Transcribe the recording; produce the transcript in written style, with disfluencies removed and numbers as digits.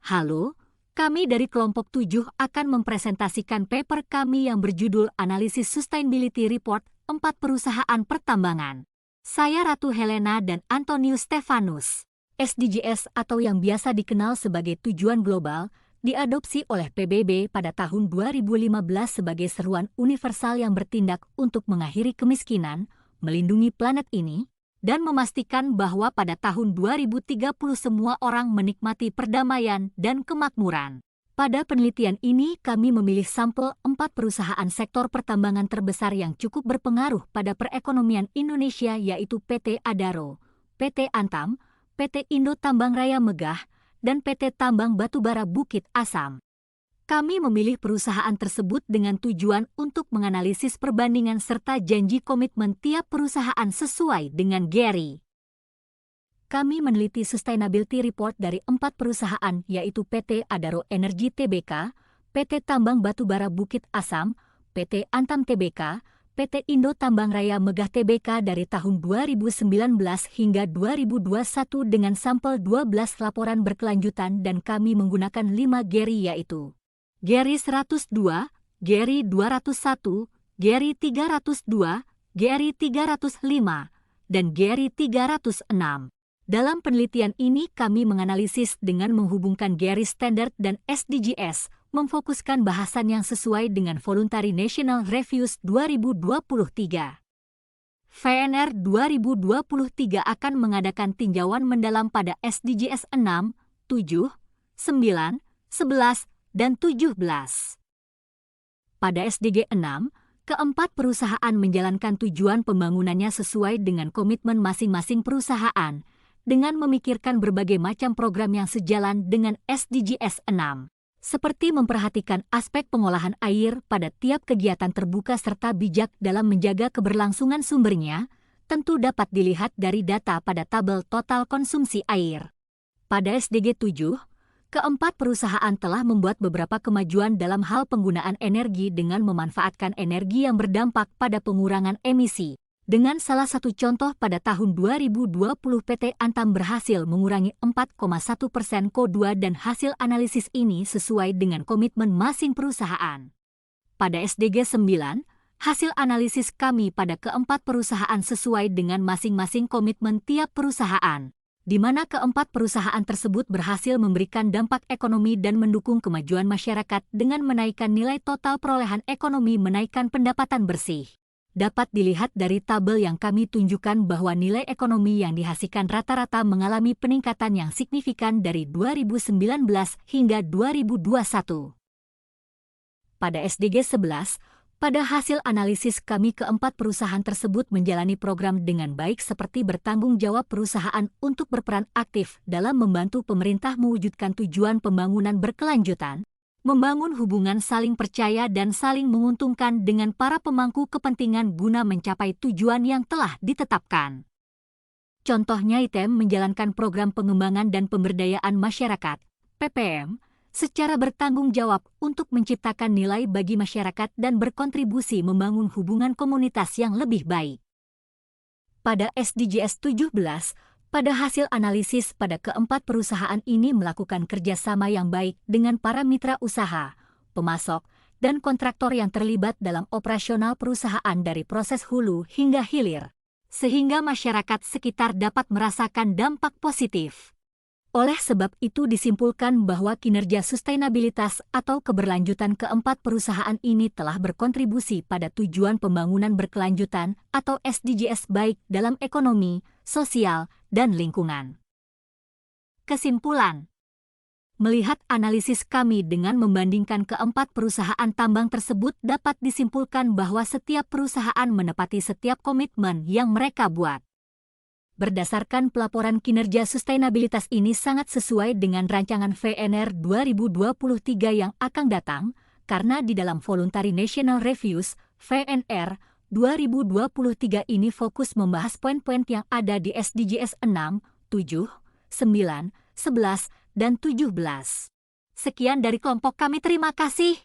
Halo, kami dari kelompok 7 akan mempresentasikan paper kami yang berjudul Analisis Sustainability Report 4 Perusahaan Pertambangan. Saya Ratu Helena dan Antonius Stefanus. SDGs atau yang biasa dikenal sebagai tujuan global, diadopsi oleh PBB pada tahun 2015 sebagai seruan universal yang bertindak untuk mengakhiri kemiskinan, melindungi planet ini, dan memastikan bahwa pada tahun 2030 semua orang menikmati perdamaian dan kemakmuran. Pada penelitian ini, kami memilih sampel 4 perusahaan sektor pertambangan terbesar yang cukup berpengaruh pada perekonomian Indonesia, yaitu PT Adaro, PT Antam, PT Indo Tambang Raya Megah, dan PT Tambang Batubara Bukit Asam. Kami memilih perusahaan tersebut dengan tujuan untuk menganalisis perbandingan serta janji komitmen tiap perusahaan sesuai dengan GRI. Kami meneliti sustainability report dari 4 perusahaan, yaitu PT Adaro Energi Tbk, PT Tambang Batubara Bukit Asam, PT Antam Tbk, PT Indo Tambang Raya Megah Tbk dari tahun 2019 hingga 2021 dengan sampel 12 laporan berkelanjutan, dan kami menggunakan 5 GRI, yaitu GRI 102, GRI 201, GRI 302, GRI 305, dan GRI 306. Dalam penelitian ini kami menganalisis dengan menghubungkan GRI Standard dan SDGs, memfokuskan bahasan yang sesuai dengan Voluntary National Reviews 2023. VNR 2023 akan mengadakan tinjauan mendalam pada SDGs 6, 7, 9, 11, dan 17. Pada SDG 6, keempat perusahaan menjalankan tujuan pembangunannya sesuai dengan komitmen masing-masing perusahaan, dengan memikirkan berbagai macam program yang sejalan dengan SDGs 6. Seperti memperhatikan aspek pengolahan air pada tiap kegiatan terbuka serta bijak dalam menjaga keberlangsungan sumbernya, tentu dapat dilihat dari data pada tabel total konsumsi air. Pada SDG 7, keempat perusahaan telah membuat beberapa kemajuan dalam hal penggunaan energi dengan memanfaatkan energi yang berdampak pada pengurangan emisi. Dengan salah satu contoh pada tahun 2020 PT Antam berhasil mengurangi 4,1% CO2 dan hasil analisis ini sesuai dengan komitmen masing perusahaan. Pada SDG 9, hasil analisis kami pada keempat perusahaan sesuai dengan masing-masing komitmen tiap perusahaan, di mana keempat perusahaan tersebut berhasil memberikan dampak ekonomi dan mendukung kemajuan masyarakat dengan menaikkan nilai total perolehan ekonomi, menaikkan pendapatan bersih. Dapat dilihat dari tabel yang kami tunjukkan bahwa nilai ekonomi yang dihasilkan rata-rata mengalami peningkatan yang signifikan dari 2019 hingga 2021. Pada SDG 11, pada hasil analisis kami keempat perusahaan tersebut menjalani program dengan baik seperti bertanggung jawab perusahaan untuk berperan aktif dalam membantu pemerintah mewujudkan tujuan pembangunan berkelanjutan, membangun hubungan saling percaya dan saling menguntungkan dengan para pemangku kepentingan guna mencapai tujuan yang telah ditetapkan. Contohnya ITM menjalankan program pengembangan dan pemberdayaan masyarakat, PPM, secara bertanggung jawab untuk menciptakan nilai bagi masyarakat dan berkontribusi membangun hubungan komunitas yang lebih baik. Pada SDGs 17, pada hasil analisis pada keempat perusahaan ini melakukan kerjasama yang baik dengan para mitra usaha, pemasok, dan kontraktor yang terlibat dalam operasional perusahaan dari proses hulu hingga hilir, sehingga masyarakat sekitar dapat merasakan dampak positif. Oleh sebab itu disimpulkan bahwa kinerja sustainabilitas atau keberlanjutan keempat perusahaan ini telah berkontribusi pada tujuan pembangunan berkelanjutan atau SDGs baik dalam ekonomi, sosial, dan lingkungan. Kesimpulan: melihat analisis kami dengan membandingkan keempat perusahaan tambang tersebut, dapat disimpulkan bahwa setiap perusahaan menepati setiap komitmen yang mereka buat. Berdasarkan pelaporan kinerja sustainabilitas ini sangat sesuai dengan rancangan VNR 2023 yang akan datang, karena di dalam Voluntary National Reviews, VNR 2023 ini fokus membahas poin-poin yang ada di SDGs 6, 7, 9, 11, dan 17. Sekian dari kelompok kami, terima kasih.